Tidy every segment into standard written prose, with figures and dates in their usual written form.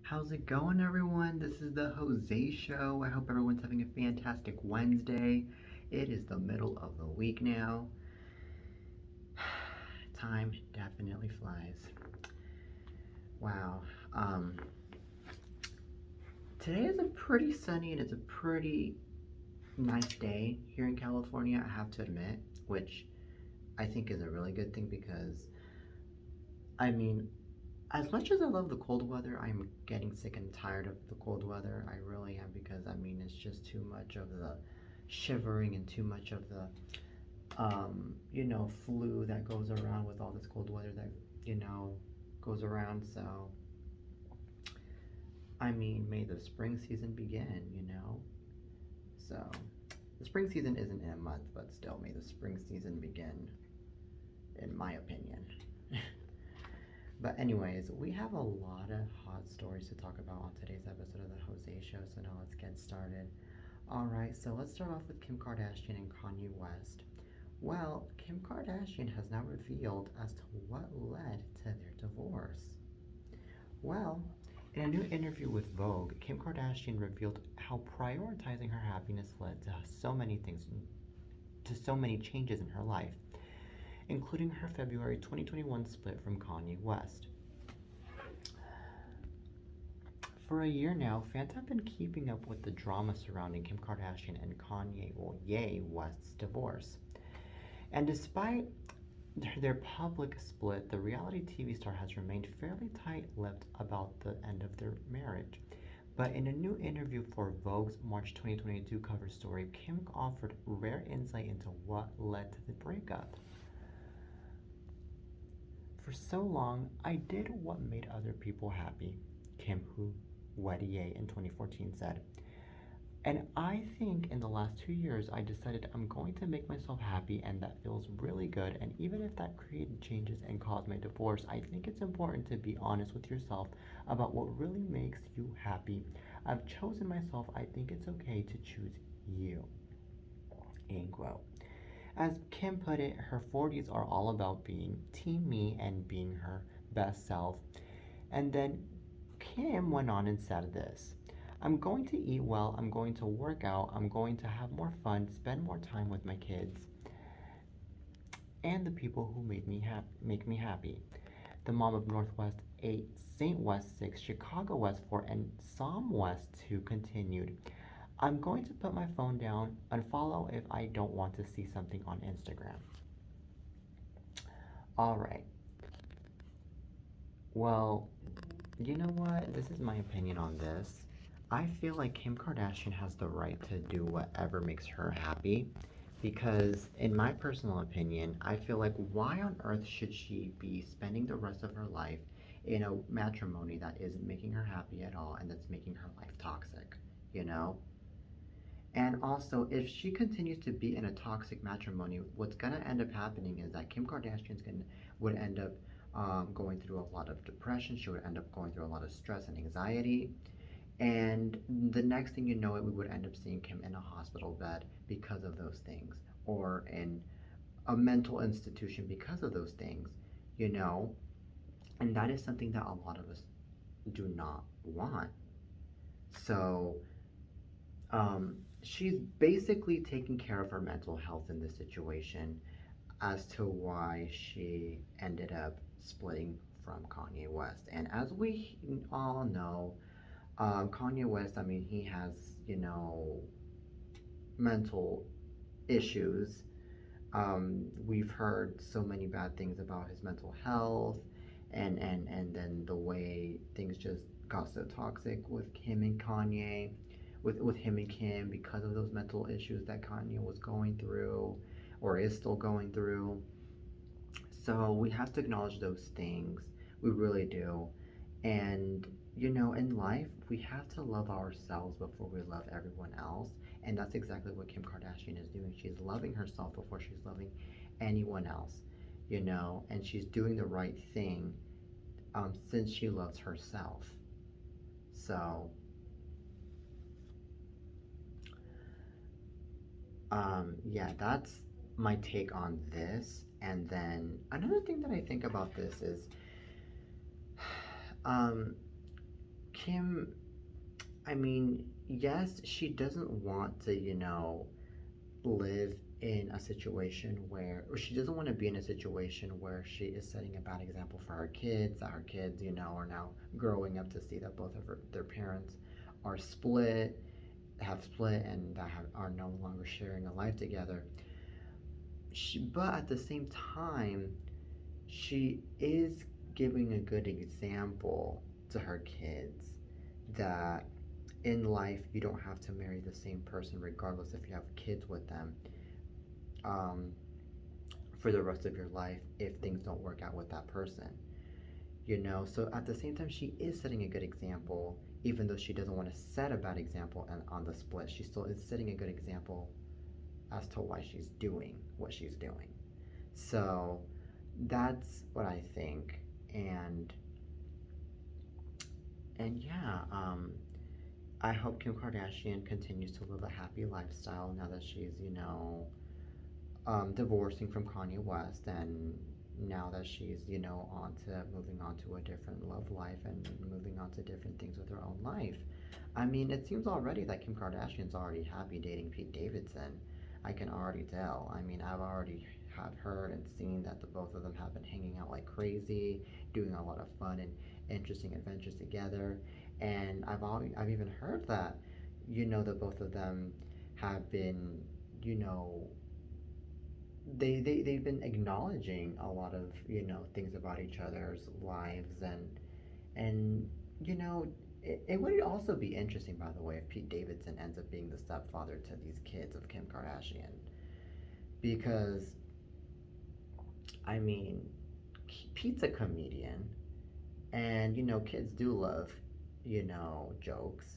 How's it going, everyone? This is the Jose Show. I hope everyone's having a fantastic Wednesday. It is the middle of the week now. Time definitely flies. Wow. Um, Today is a pretty sunny and it's a pretty nice day here in California, I have to admit, which I think is a really good thing because, I mean, as much as I love the cold weather, I'm getting sick and tired of the cold weather. I really am because it's just too much of the shivering and too much of the flu that goes around with all this cold weather that, you know, goes around. So, may the spring season begin. So, the spring season isn't in a month, but still, may the spring season begin, in my opinion. But anyways, we have a lot of hot stories to talk about on today's episode of the Jose Show, so now let's get started. Alright, so let's start off with Kim Kardashian and Kanye West. Well, Kim Kardashian has now revealed as to what led to their divorce. Well, in a new interview with Vogue, Kim Kardashian revealed how prioritizing her happiness led to so many changes in her life, including her February 2021 split from Kanye West. For a year now, fans have been keeping up with the drama surrounding Kim Kardashian and Ye West's divorce. And despite their public split, the reality TV star has remained fairly tight-lipped about the end of their marriage. But in a new interview for Vogue's March 2022 cover story, Kim offered rare insight into what led to the breakup. For so long, I did what made other people happy, Kim, who wedded Ye in 2014, said. And I think in the last 2 years, I decided I'm going to make myself happy, and that feels really good. And even if that created changes and caused my divorce, I think it's important to be honest with yourself about what really makes you happy. I've chosen myself. I think it's okay to choose you. End quote. As Kim put it, her 40s are all about being Team Me and being her best self. And then Kim went on and said this: I'm going to eat well, I'm going to work out, I'm going to have more fun, spend more time with my kids and the people who make me happy. The mom of Northwest 8, St. West 6, Chicago West 4, and Psalm West 2 continued: I'm going to put my phone down, unfollow if I don't want to see something on Instagram. Alright. Well, you know what? This is my opinion on this. I feel like Kim Kardashian has the right to do whatever makes her happy because, in my personal opinion, I feel like why on earth should she be spending the rest of her life in a matrimony that isn't making her happy at all and that's making her life toxic, you know? And also, if she continues to be in a toxic matrimony, what's gonna end up happening is that Kim Kardashian's gonna would end up going through a lot of depression. She would end up going through a lot of stress and anxiety. And the next thing you know, we would end up seeing Kim in a hospital bed because of those things, or in a mental institution because of those things, you know. And that is something that a lot of us do not want. So she's basically taking care of her mental health in this situation as to why she ended up splitting from Kanye West. And as we all know, Kanye West, he has, mental issues. We've heard so many bad things about his mental health, and then the way things just got so toxic with him and Kanye, with him and Kim because of those mental issues that Kanye was going through or is still going through. So we have to acknowledge those things. We really do. And, in life, we have to love ourselves before we love everyone else. And that's exactly what Kim Kardashian is doing. She's loving herself before she's loving anyone else, and she's doing the right thing since she loves herself. So, yeah, that's my take on this. And then another thing that I think about this is um, Kim, I mean, yes, she doesn't want to, live in a situation where, or she doesn't want to be in a situation where she is setting a bad example for her kids, that her kids, are now growing up to see that both of their parents are have split, and that are no longer sharing a life together. But at the same time, she is giving a good example to her kids that in life you don't have to marry the same person regardless if you have kids with them, um, for the rest of your life if things don't work out with that person. So at the same time, she is setting a good example, even though she doesn't want to set a bad example, and on the split she still is setting a good example as to why she's doing what she's doing. So that's what I think. And yeah, I hope Kim Kardashian continues to live a happy lifestyle now that she's, divorcing from Kanye West, and now that she's, moving on to a different love life and moving on to different things with her own life. I mean, it seems already that Kim Kardashian's already happy dating Pete Davidson. I can already tell. I mean, I've already have heard and seen that the both of them have been hanging out like crazy, doing a lot of fun and interesting adventures together. And I've even heard that, that both of them have been, you know, they've been acknowledging a lot of, things about each other's lives, and you know it would also be interesting, by the way, if Pete Davidson ends up being the stepfather to these kids of Kim Kardashian, because I mean, Pete's a comedian, and kids do love, jokes.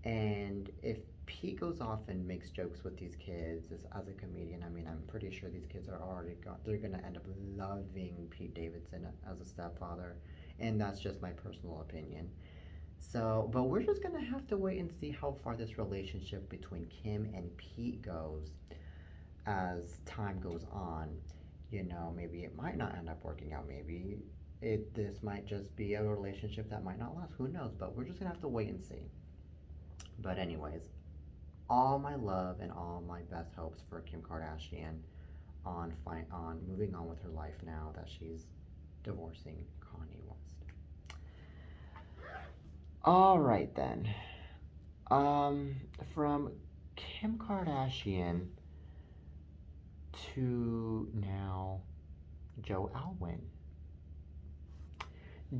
And if Pete goes off and makes jokes with these kids as a comedian, I mean, I'm pretty sure these kids are already they're gonna end up loving Pete Davidson as a stepfather, and that's just my personal opinion. So, but we're just gonna have to wait and see how far this relationship between Kim and Pete goes as time goes on. Maybe it might not end up working out. Maybe this might just be a relationship that might not last. Who knows? But we're just gonna have to wait and see. But anyways, all my love and all my best hopes for Kim Kardashian on moving on with her life now that she's divorcing Kanye West. All right then. Um, from Kim Kardashian to now Joe Alwyn.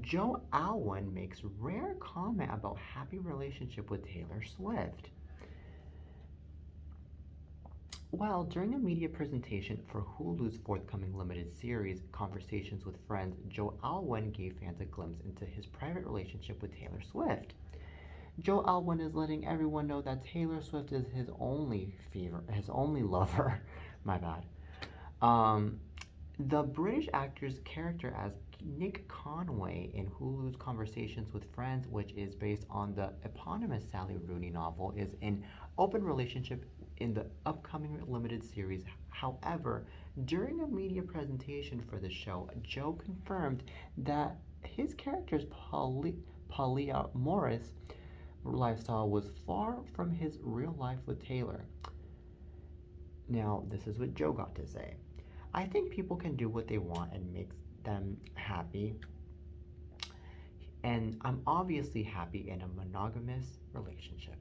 Joe Alwyn makes rare comment about happy relationship with Taylor Swift. Well, during a media presentation for Hulu's forthcoming limited series, Conversations with Friends, Joe Alwyn gave fans a glimpse into his private relationship with Taylor Swift. Joe Alwyn is letting everyone know that Taylor Swift is his only lover. My bad. Um, the British actor's character as Nick Conway in Hulu's Conversations with Friends, which is based on the eponymous Sally Rooney novel, is in open relationship in the upcoming limited series. However, during a media presentation for the show, Joe confirmed that his character's polyamorous lifestyle was far from his real life with Taylor. Now, this is what Joe got to say. I think people can do what they want and makes them happy. And I'm obviously happy in a monogamous relationship.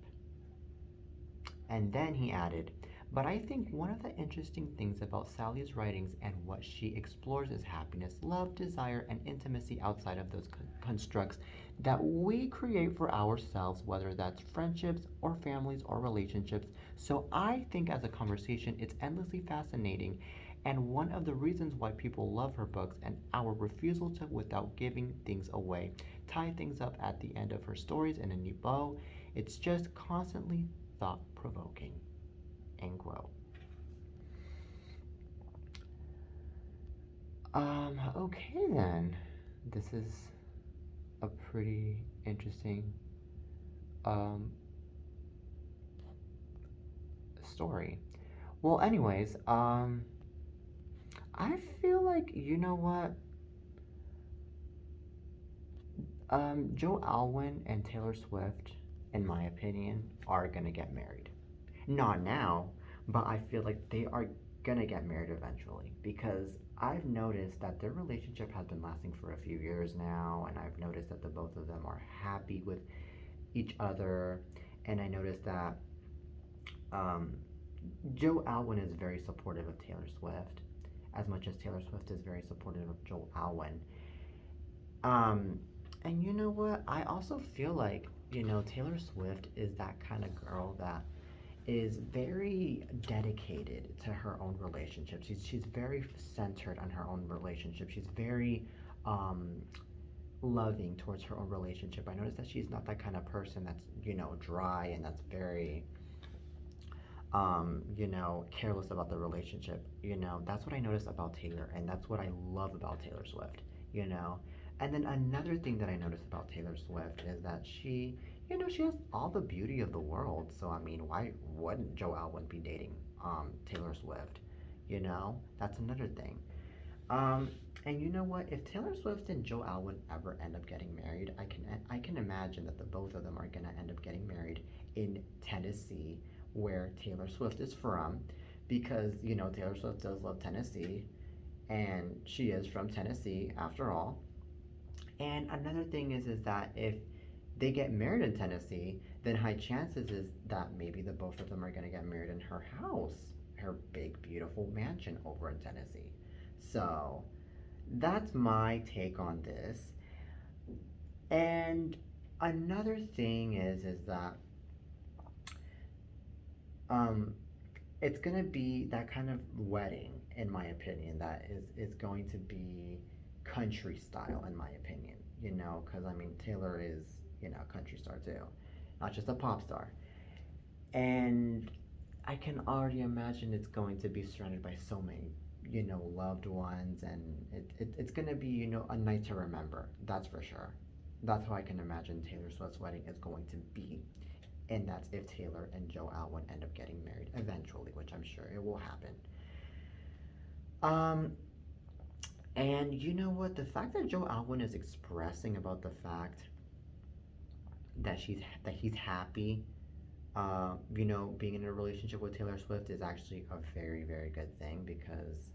And then he added, but I think one of the interesting things about Sally's writings and what she explores is happiness, love, desire, and intimacy outside of those constructs that we create for ourselves, whether that's friendships or families or relationships. So I think as a conversation, it's endlessly fascinating, and one of the reasons why people love her books and our refusal to, without giving things away, tie things up at the end of her stories in a neat bow. It's just constantly thought-provoking. End quote. Okay then. This is a pretty interesting um, story. Well, anyways, I feel like, you know what? Joe Alwyn and Taylor Swift, in my opinion, are gonna get married. Not now, but I feel like they are gonna get married eventually because I've noticed that their relationship has been lasting for a few years now, and I've noticed that the both of them are happy with each other, and I noticed that um, Joe Alwyn is very supportive of Taylor Swift, as much as Taylor Swift is very supportive of Joe Alwyn. Um, and you know what? I also feel like, Taylor Swift is that kind of girl that is very dedicated to her own relationship. She's very centered on her own relationship. She's very um, loving towards her own relationship. I noticed that she's not that kind of person that's, dry and that's very careless about the relationship. That's what I noticed about Taylor, and that's what I love about Taylor Swift, you know. And then another thing that I noticed about Taylor Swift is that she has all the beauty of the world. So I mean, why wouldn't Joe Alwyn be dating Taylor Swift? That's another thing. Um, and you know what? If Taylor Swift and Joe Alwyn ever end up getting married, I can imagine that the both of them are gonna end up getting married in Tennessee, where Taylor Swift is from, because Taylor Swift does love Tennessee, and she is from Tennessee after all. And another thing is that if they get married in Tennessee, then high chances is that maybe the both of them are gonna get married in her house, her big beautiful mansion over in Tennessee. So that's my take on this. And another thing is that um, it's gonna be that kind of wedding, in my opinion, that is going to be country style, in my opinion. Because I mean Taylor is a country star too, not just a pop star. And I can already imagine it's going to be surrounded by so many loved ones, and it's gonna be a night to remember. That's for sure. That's how I can imagine Taylor Swift's wedding is going to be, and that's if Taylor and Joe Alwyn end up getting married eventually, which I'm sure it will happen. Um, and you know what? The fact that Joe Alwyn is expressing about the fact that he's happy, being in a relationship with Taylor Swift is actually a very, very good thing because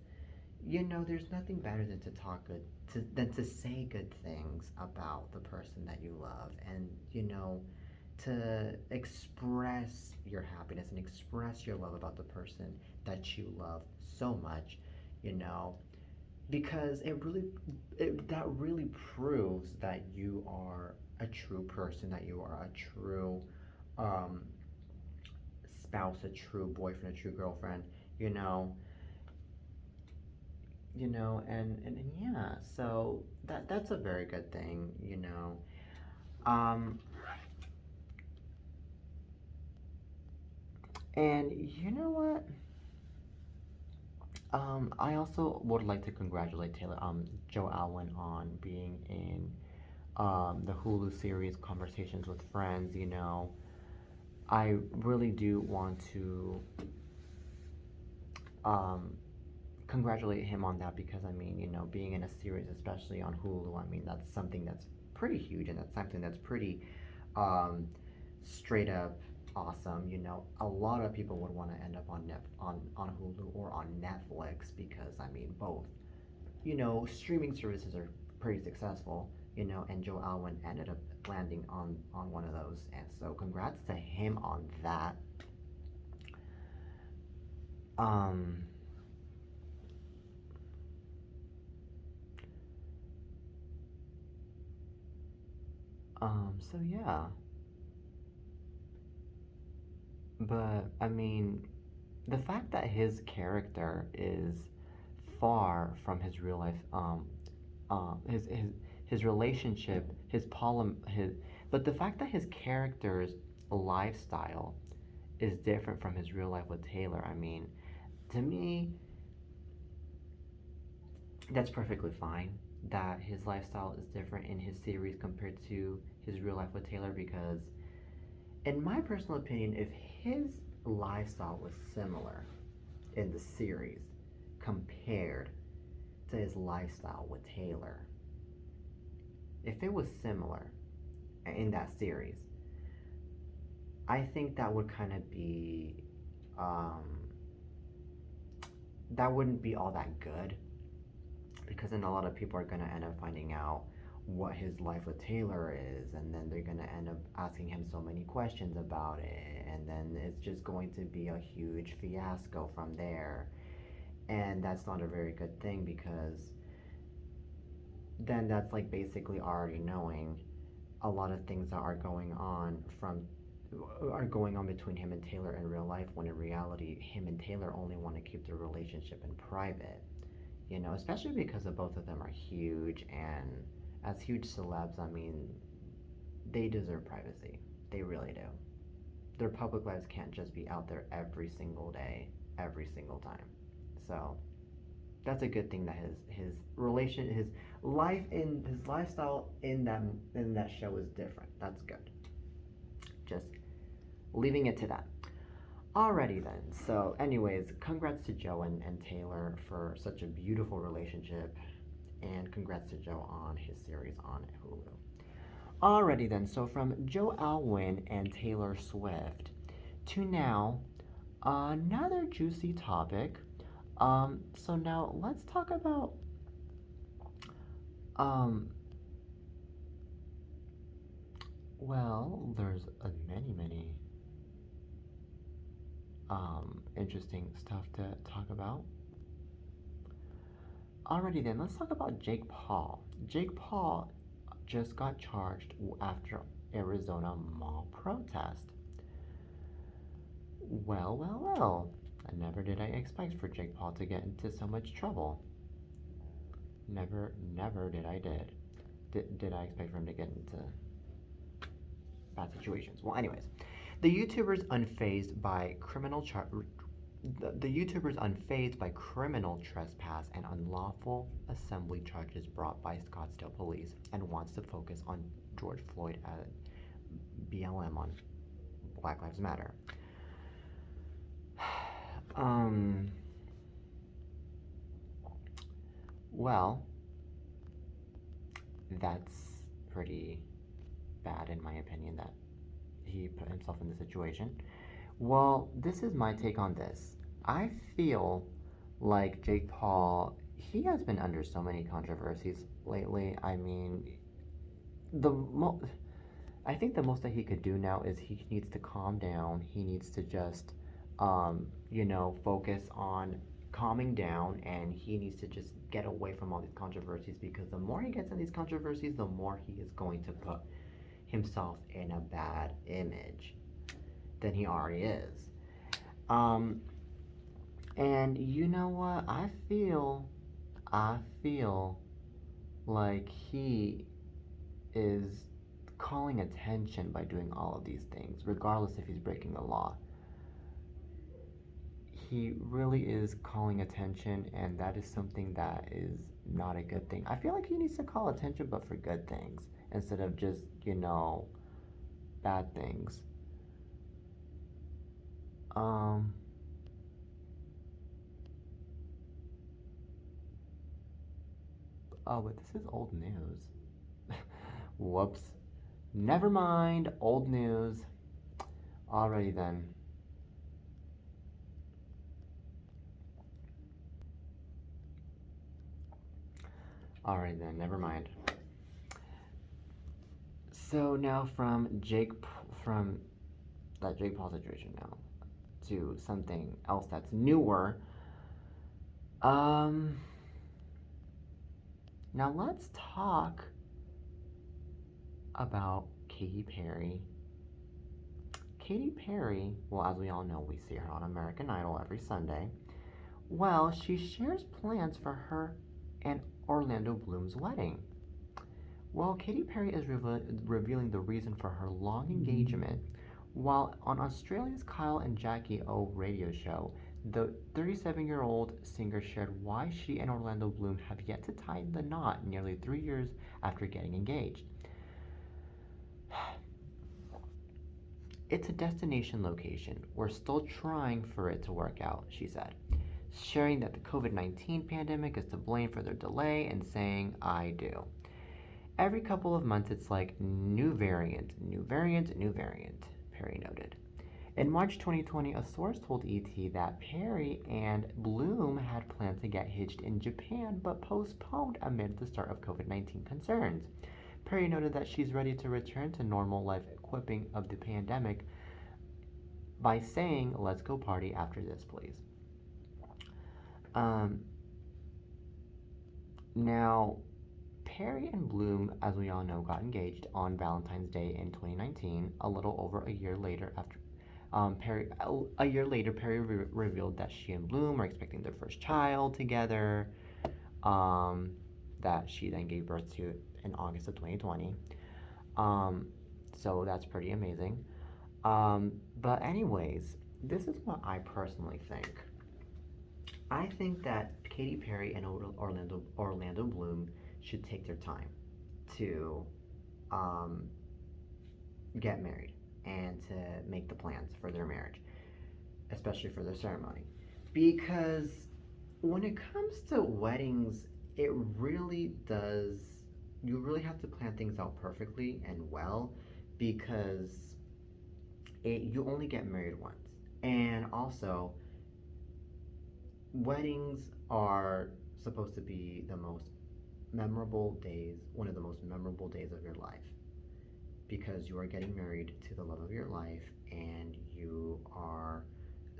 there's nothing better than to talk good than to say good things about the person that you love, and to express your happiness and express your love about the person that you love so much, you know, because that really proves that you are a true person, that you are a true um, spouse, a true boyfriend, a true girlfriend, you know, and yeah, so that's a very good thing. Um, and you know what? I also would like to congratulate Joe Alwyn on being in the Hulu series Conversations with Friends. I really do want to um, congratulate him on that because I mean, being in a series, especially on Hulu, I mean, that's something that's pretty huge and that's something that's pretty um, straight up awesome. A lot of people would want to end up on Hulu or on Netflix because I mean, both streaming services are pretty successful. And Joe Alwyn ended up landing on one of those, and so congrats to him on that. Um, so yeah, but I mean, the fact that his character is far from his real life, his relationship, but the fact that his character's lifestyle is different from his real life with Taylor, I mean, to me, that's perfectly fine that his lifestyle is different in his series compared to his real life with Taylor because, in my personal opinion, if his lifestyle was similar in the series compared to his lifestyle with Taylor, if it was similar in that series, I think that would kind of be, um, that wouldn't be all that good, because then a lot of people are going to end up finding out what his life with Taylor is, and then they're going to end up asking him so many questions about it, and then it's just going to be a huge fiasco from there. And that's not a very good thing, because then that's like basically already knowing a lot of things that are going on between him and Taylor in real life, when in reality him and Taylor only want to keep their relationship in private. Especially because the both of them are huge, and as huge celebs, I mean, they deserve privacy. They really do. Their public lives can't just be out there every single day, every single time. So that's a good thing that his lifestyle in that show is different. That's good. Just leaving it to that. Alrighty then. So, anyways, congrats to Joe and Taylor for such a beautiful relationship, and congrats to Joe on his series on Hulu. Alrighty then. So, from Joe Alwyn and Taylor Swift to now another juicy topic. So now let's talk about well, there's many interesting stuff to talk about. Alrighty then, let's talk about Jake Paul. Jake Paul just got charged after Arizona mall protest. Well. Never did I expect for Jake Paul to get into so much trouble. Never did I I expect for him to get into bad situations. Well, anyways, the YouTubers unfazed by criminal trespass and unlawful assembly charges brought by Scottsdale police, and wants to focus on George Floyd at BLM on Black Lives Matter. Well, that's pretty bad in my opinion that he put himself in this situation. Well, this is my take on this. I feel like Jake Paul, he has been under so many controversies lately. I mean, I think the most that he could do now is he needs to calm down. He needs to just focus on calming down, and he needs to just get away from all these controversies, because the more he gets in these controversies, the more he is going to put himself in a bad image than he already is. And you know what? I feel like he is calling attention by doing all of these things, regardless if he's breaking the law. He really is calling attention, and that is something that is not a good thing. I feel like he needs to call attention, but for good things, instead of just, bad things. Oh, but this is old news. Whoops. Never mind, old news. Alrighty then. Alright then, never mind. So now from that Jake Paul situation now to something else that's newer. Now let's talk about Katy Perry. Katy Perry, well, as we all know, we see her on American Idol every Sunday. Well, she shares plans for her and Orlando Bloom's wedding. Well, Katy Perry is revealing the reason for her long engagement, while on Australia's Kyle and Jackie O radio show, the 37-year-old singer shared why she and Orlando Bloom have yet to tie the knot nearly 3 years after getting engaged. It's a destination location. We're still trying for it to work out, she said, sharing that the COVID-19 pandemic is to blame for their delay and saying, I do. Every couple of months, it's like new variant, new variant, new variant, Perry noted. In March 2020, a source told ET that Perry and Bloom had planned to get hitched in Japan but postponed amid the start of COVID-19 concerns. Perry noted that she's ready to return to normal life equipping of the pandemic by saying, "Let's go party after this, please." Um, Now, Perry and Bloom, as we all know, got engaged on Valentine's Day in 2019, a little over a year later after a year later, Perry revealed that she and Bloom are expecting their first child together, um, that she then gave birth to in August of 2020. Um, so that's pretty amazing. But anyways, this is what I personally think. I think that Katy Perry and Orlando Bloom should take their time to um, get married and to make the plans for their marriage, especially for their ceremony. Because when it comes to weddings, it really does, you really have to plan things out perfectly and well because you only get married once. And also, weddings are supposed to be the most memorable days, one of the most memorable days of your life because you are getting married to the love of your life and you are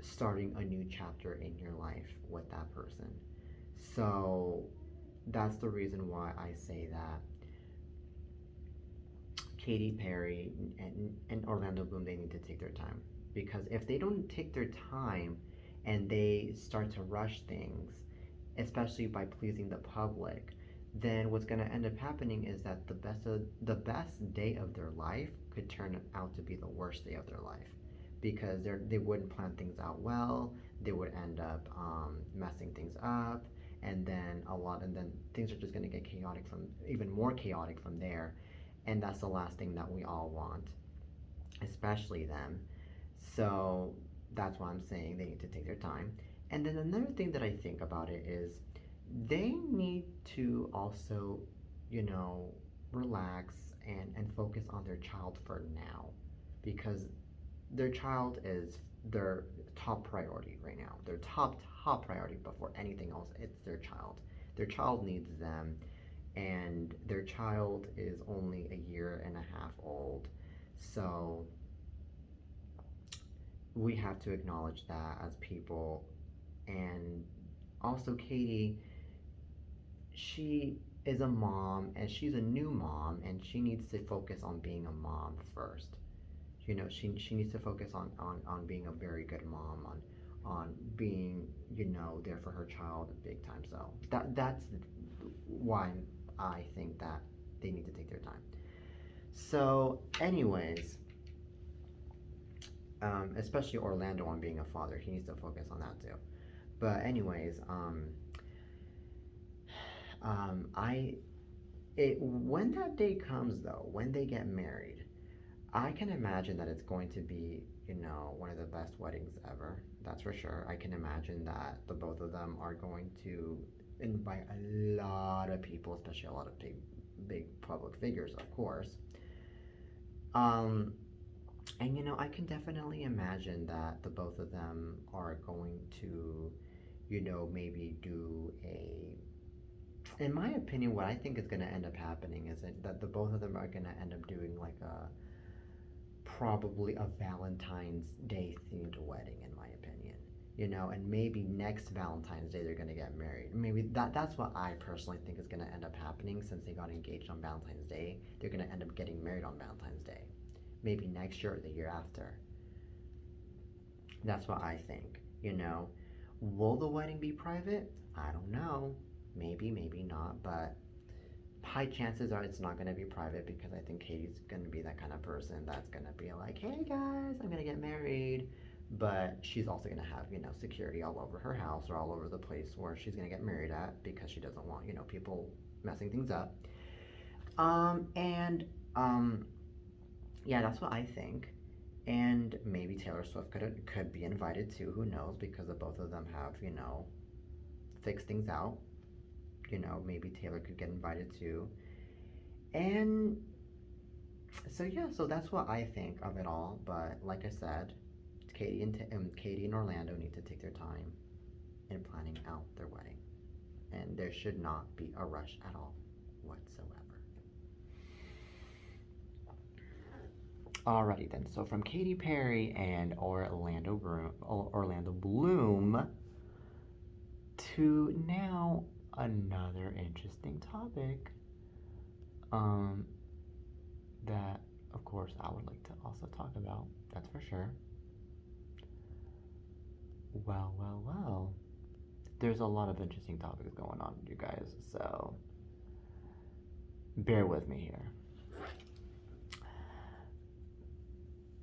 starting a new chapter in your life with that person. So that's the reason why I say that Katy Perry and Orlando Bloom, they need to take their time. Because if they don't take their time and they start to rush things, especially by pleasing the public, then what's going to end up happening is that the best day of their life could turn out to be the worst day of their life because they wouldn't plan things out well. They would end up messing things up, and then things are just going to get chaotic from even more chaotic from there, and that's the last thing that we all want, especially them. So that's why I'm saying they need to take their time. And then another thing that I think about it is they need to also, you know, relax and focus on their child for now because their child is their top priority right now. Their top priority before anything else, it's their child. Their child needs them, and their child is only a year and a half old. So we have to acknowledge that as people. And also, Katie, she is a mom and she's a new mom and she needs to focus on being a mom first. You know, she needs to focus on being a very good mom, on being, you know, there for her child big time. So that's why I think that they need to take their time. So anyways, especially Orlando on being a father, he needs to focus on that too. But anyways, I it when that day comes though, when they get married, I can imagine that it's going to be, you know, one of the best weddings ever. That's for sure. I can imagine that the both of them are going to invite a lot of people, especially a lot of big public figures, of course. Um, and you know, I can definitely imagine that the both of them are going to, you know, maybe do a in my opinion, what I think is going to end up happening is that the both of them are going to end up doing like a probably a Valentine's Day themed wedding, in my opinion. You know, and maybe next Valentine's Day they're going to get married. Maybe that's what I personally think is going to end up happening since they got engaged on Valentine's Day. They're going to end up getting married on Valentine's Day. Maybe next year or the year after. That's what I think. You know, will the wedding be private? I don't know. Maybe, maybe not, but high chances are it's not going to be private because I think Katie's going to be that kind of person that's going to be like, hey guys, I'm going to get married. But she's also going to have, you know, security all over her house or all over the place where she's going to get married at because she doesn't want, you know, people messing things up. And yeah, that's what I think. And maybe Taylor Swift could be invited too. Who knows? Because the both of them have, you know, fixed things out. You know, maybe Taylor could get invited too. And so yeah, so that's what I think of it all. But like I said, Katy and Orlando need to take their time in planning out their wedding, and there should not be a rush at all whatsoever. Alrighty then. So from Katy Perry and Orlando Bloom to now another interesting topic. Um, that of course I would like to also talk about. That's for sure. Well, well, well. There's a lot of interesting topics going on, you guys. So bear with me here.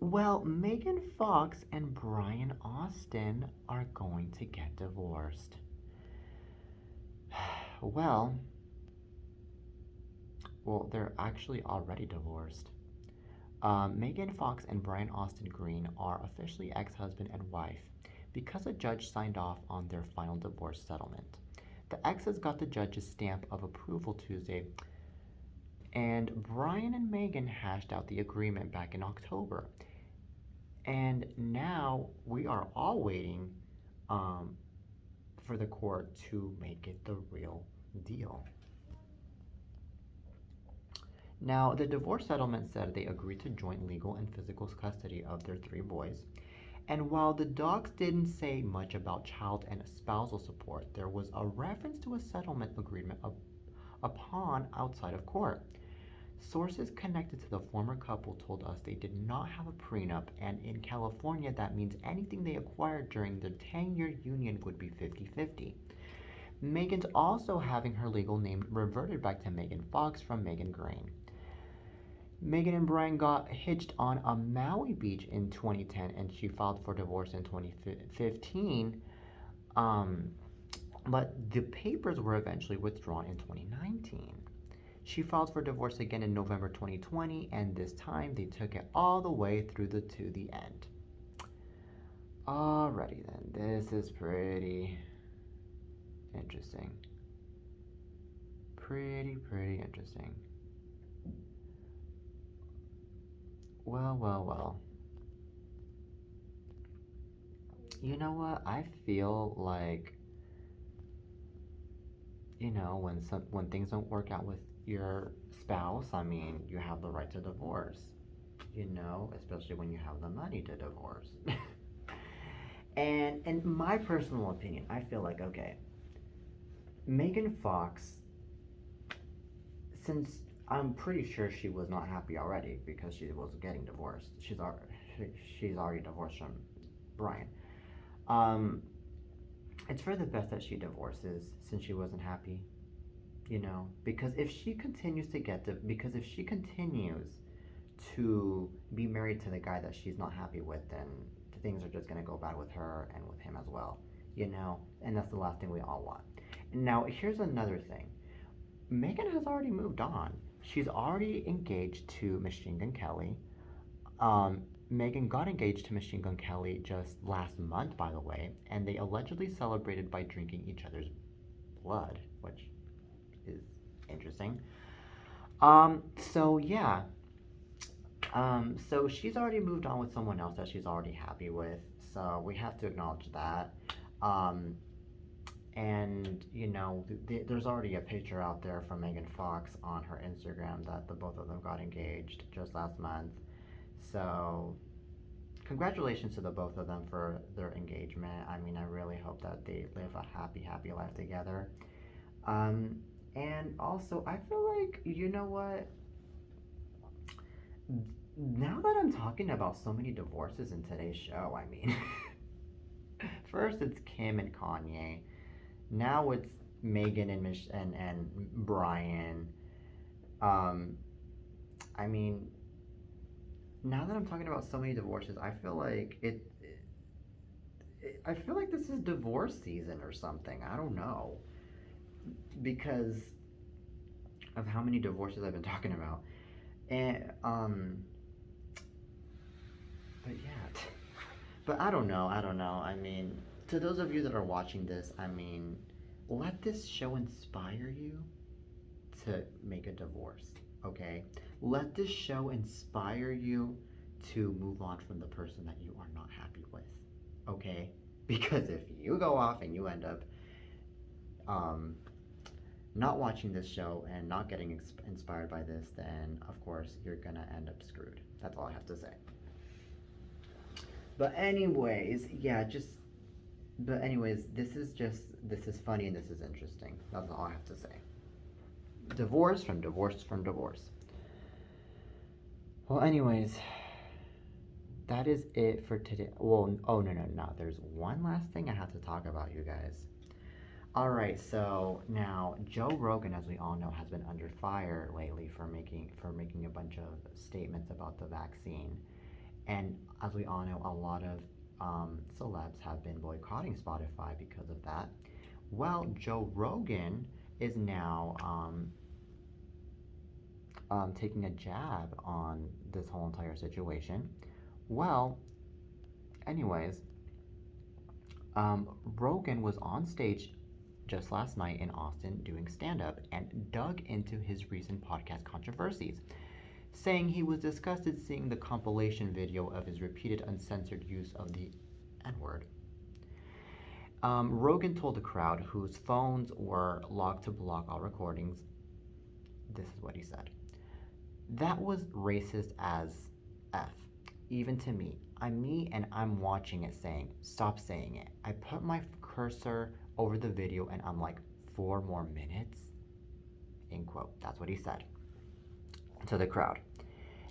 Well, Megan Fox and Brian Austin are going to get divorced. Well, they're actually already divorced. Megan Fox and Brian Austin Green are officially ex-husband and wife because a judge signed off on their final divorce settlement. The exes got the judge's stamp of approval Tuesday, and Brian and Megan hashed out the agreement back in October. And now we are all waiting um, for the court to make it the real deal. Now, the divorce settlement said they agreed to joint legal and physical custody of their 3 boys. And while the docs didn't say much about child and spousal support, there was a reference to a settlement agreement upon outside of court. Sources connected to the former couple told us they did not have a prenup, and in California, that means anything they acquired during their 10-year union would be 50-50. Megan's also having her legal name reverted back to Megan Fox from Megan Green. Megan and Brian got hitched on a Maui beach in 2010, and she filed for divorce in 2015. But the papers were eventually withdrawn in 2019. She filed for divorce again in November 2020, and this time they took it all the way through to the end. Alrighty then, this is pretty interesting. Pretty interesting. Well, well, well. You know what? I feel like, when things don't work out with your spouse, I mean, you have the right to divorce. Especially when you have the money to divorce. And in my personal opinion, I feel like, okay, Megan Fox, since I'm pretty sure she was not happy already because she was getting divorced. She's already divorced from Brian. It's for the best that she divorces since she wasn't happy. Because if she continues to be married to the guy that she's not happy with, then things are just gonna go bad with her and with him as well. And that's the last thing we all want. Now, here's another thing. Megan has already moved on. She's already engaged to Machine Gun Kelly. Megan got engaged to Machine Gun Kelly just last month, by the way, and they allegedly celebrated by drinking each other's blood, which is interesting. So yeah. So she's already moved on with someone else that she's already happy with. So we have to acknowledge that. And there's already a picture out there from Megan Fox on her Instagram that the both of them got engaged just last month. So congratulations to the both of them for their engagement. I mean, I really hope that they live a happy life together. And also, I feel like, you know what? Now that I'm talking about so many divorces in today's show, I mean, first it's Kim and Kanye. Now it's Megan and Brian. I mean, now that I'm talking about so many divorces, I feel like I feel like this is divorce season or something. I don't know, because of how many divorces I've been talking about, and but yeah, but I don't know. I mean, to those of you that are watching this, I mean, let this show inspire you to make a divorce. okay? Let this show inspire you to move on from the person that you are not happy with, okay? Because if you go off and you end up um, not watching this show and not getting inspired by this, then of course you're gonna end up screwed. That's all I have to say. But anyways, yeah, just but anyways, this is funny and this is interesting. That's all I have to say. Divorce from divorce from divorce. Well, anyways, that is it for today. Well, oh no. There's one last thing I have to talk about, you guys. All right, so now Joe Rogan, as we all know, has been under fire lately for making a bunch of statements about the vaccine, and as we all know, a lot of celebs have been boycotting Spotify because of that. Well, Joe Rogan is now taking a jab on this whole entire situation. Well, anyways, Rogan was on stage just last night in Austin doing stand up and dug into his recent podcast controversies, saying he was disgusted seeing the compilation video of his repeated uncensored use of the N word. Rogan told the crowd, whose phones were locked to block all recordings, this is what he said: "That was racist as F. Even to me. I'm me and I'm watching it saying, stop saying it. I put my cursor over the video and I'm like, 4 more minutes?" End quote. That's what he said to the crowd.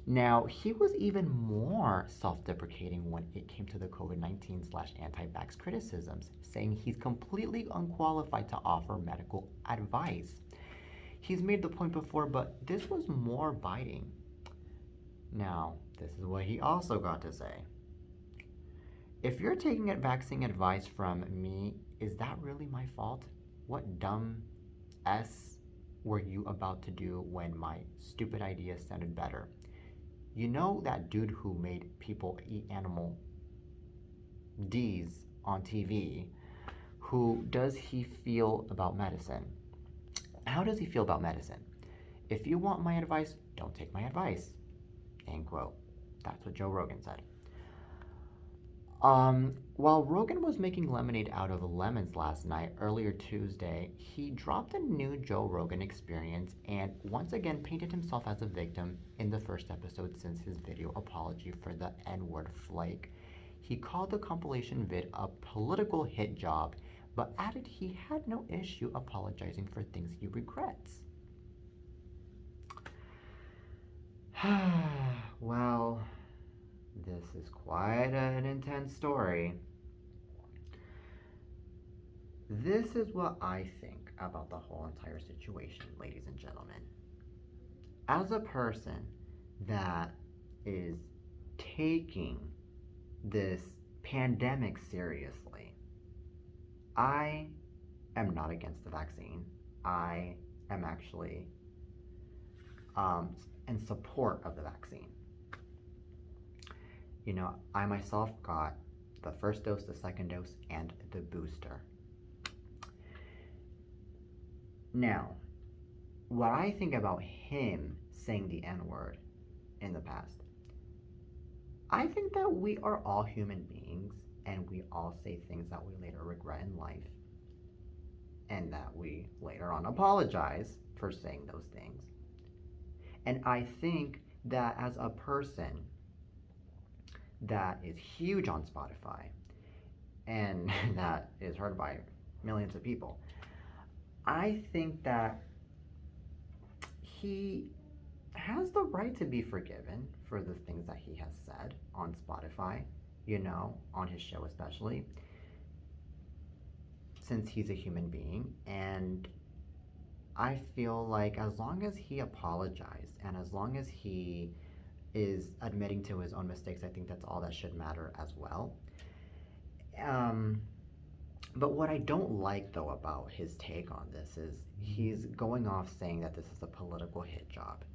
Now, he was even more self-deprecating when it came to the COVID-19 slash anti-vax criticisms, saying he's completely unqualified to offer medical advice. He's made the point before, but this was more biting. Now, this is what he also got to say: "If you're taking vaccine advice from me, is that really my fault? What dumb S were you about to do when my stupid idea sounded better? You know that dude who made people eat animal D's on TV? Who does he feel about medicine? How does he feel about medicine? If you want my advice, don't take my advice." End quote. That's what Joe Rogan said. While Rogan was making lemonade out of lemons last night, earlier Tuesday, he dropped a new Joe Rogan experience and once again painted himself as a victim in the first episode since his video apology for the N-word flake. He called the compilation vid a political hit job, but added he had no issue apologizing for things he regrets. Well, this is quite an intense story. This is what I think about the whole entire situation, ladies and gentlemen. As a person that is taking this pandemic seriously, I am not against the vaccine. I am actually in support of the vaccine. You know, I myself got the first dose, the second dose, and the booster. Now, what I think about him saying the N-word in the past, I think that we are all human beings and we all say things that we later regret in life and that we later on apologize for saying those things. And I think that as a person that is huge on Spotify and that is heard by millions of people, I think that he has the right to be forgiven for the things that he has said on Spotify, you know, on his show especially, since he's a human being. And I feel like as long as he apologized and as long as he is admitting to his own mistakes, I think that's all that should matter as well. But what I don't like, though, about his take on this is he's going off saying that this is a political hit job.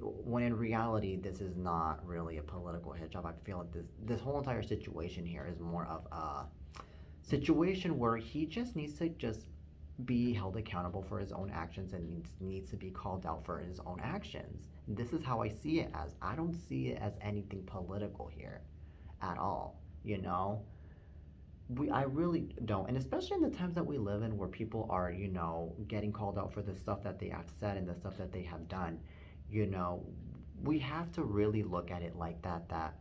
When in reality, this is not really a political hit job. I feel like this whole entire situation here is more of a situation where he just needs to just be held accountable for his own actions and needs to be called out for his own actions. This is how I see it as. I don't see it as anything political here at all, you know? I really don't. And especially in the times that we live in where people are, getting called out for the stuff that they have said and the stuff that they have done, you know, we have to really look at it like that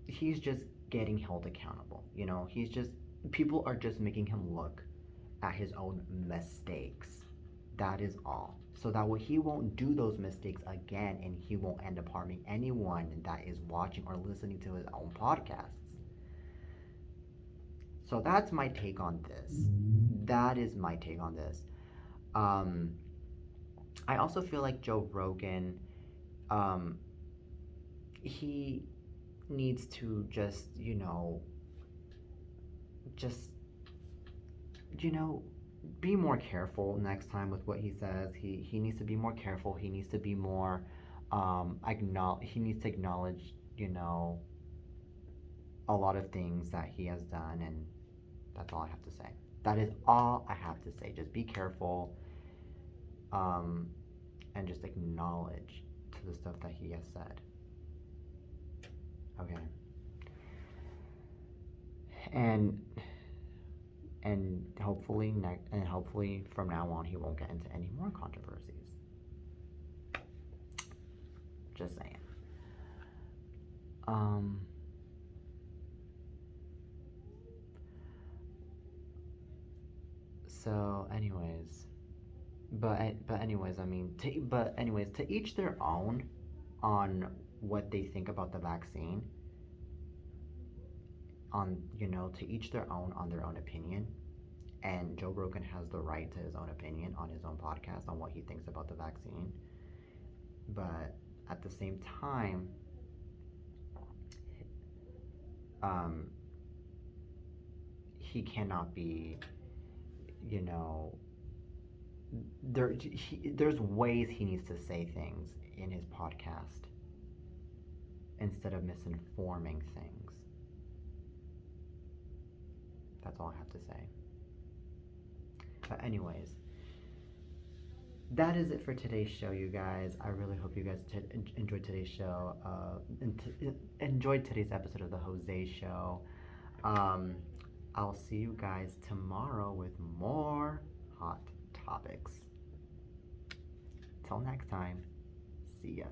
he's just getting held accountable. People are just making him look at his own mistakes. That is all. So that way he won't do those mistakes again and he won't end up harming anyone that is watching or listening to his own podcasts. So that's my take on this. That is my take on this. Um, I also feel like Joe Rogan, um, he needs to just you know, be more careful next time with what he says. He needs to be more careful. He needs to be more he needs to acknowledge, a lot of things that he has done, and that's all I have to say. That is all I have to say. Just be careful, um, and just acknowledge to the stuff that he has said. Okay. And hopefully from now on he won't get into any more controversies. Just saying. So anyways, but anyways, I mean, to each their own on what they think about the vaccine. To each their own on their own opinion. And Joe Rogan has the right to his own opinion on his own podcast on what he thinks about the vaccine. But at the same time, he cannot be, there's ways he needs to say things in his podcast instead of misinforming things. That's all I have to say. But anyways, that is it for today's show, you guys. I really hope you guys enjoyed today's show. Enjoyed today's episode of the Jose Show. I'll see you guys tomorrow with more hot topics. Till next time, see ya.